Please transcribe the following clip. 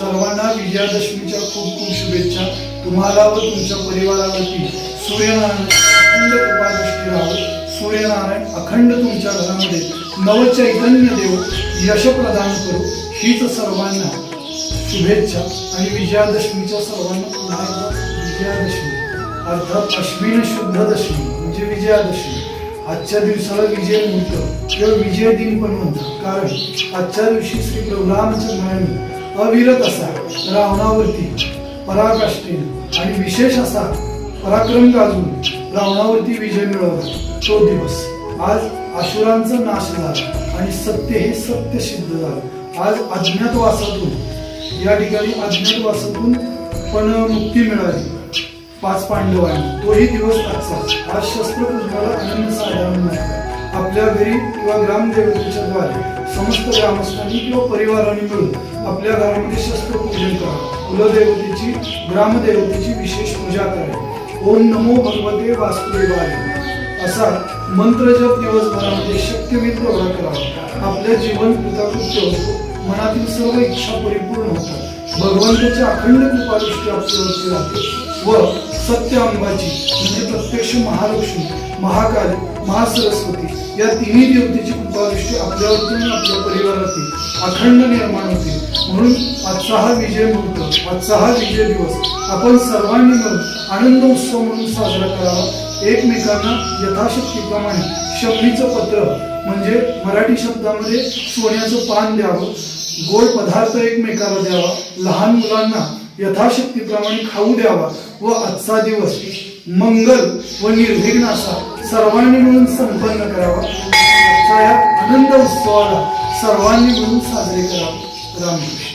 सर्वांना विजयादशमीच्या खूप खूप शुभेच्छा. तुम्हाला व तुमच्या परिवारावरती सूर्यनारायण अखंड कृपा दृष्टी राहो. सूर्यनारायण अखंड तुमच्या घरामध्ये नवचैतन्य देव यश प्रदान करो. हीच सर्वांना शुभेच्छा. आणि विजयादशमीच्या सर्वांना पुन्हा एकदा विजयादशमी अर्थात अश्विन शुद्ध दशमी म्हणजे विजयादशमी. आजच्या दिवसाला विजय मुहूर्त किंवा विजय दिन पण म्हणतात, कारण आजच्या दिवशी श्री प्रभू रामचंद्रांनी अविरत असा रावणावरती पराकाष्ठेने आणि विशेष असा पराक्रम गाजवून रावणावरती विजय मिळवला. तो दिवस आज असुरांचा नाश झाला आणि सत्य हे सत्य सिद्ध झालं. आज अज्ञातवासातून या ठिकाणी अज्ञातवासातून पण मुक्ती मिळाली 5 पांडवांनी. तोही दिवस आजचा. आज शस्त्रपूजनाला आनंद साधारण नाही. आपल्या घरी किंवा ग्रामदेवतेच्या द्वारे समस्त ग्रामस्थांनी किंवा परिवारांनी मिळून आपल्या घरामध्ये शस्त्रपूजन करा. कुलदेवतेची ग्रामदेवतेची विशेष पूजा करा. ओम नमो भगवते वासुदेवाय असा मंत्र जप दिवसभरामध्ये शक्यवित तेवढा करावा. आपल्या जीवन कृताकृत्य होतो. मनातील सर्व इच्छा परिपूर्ण होतात. भगवंताची अखंड कृपादृष्टी आपल्यावरती राहते व सत्य अंबाची म्हणजे प्रत्यक्ष महालक्ष्मी, महाकाली, महासरस्वती या तिन्ही देवतेची कृपादृष्टी आपल्यावरती आणि आपल्या परिवारातील अखंड निर्माण होते. म्हणून आजचा हा विजय मुहूर्त, आजचा हा विजय दिवस आपण सर्वांनी मिळून आनंद उत्सव म्हणून साजरा करावा. एकमेकांना यथाशक्तीप्रमाणे शपणीचं पत्र म्हणजे मराठी शब्दामध्ये सोन्याचं पान द्यावं. गोड पदार्थ एकमेकाला द्यावा. लहान मुलांना यथाशक्तीप्रमाणे खाऊ द्यावा व आजचा दिवस मंगल व निर्विघ्न असा सर्वांनी मिळून संपन्न करावा. आजच्या या आनंद उत्सवाला सर्वांनी मिळून साजरे करावे. रामकृष्ण.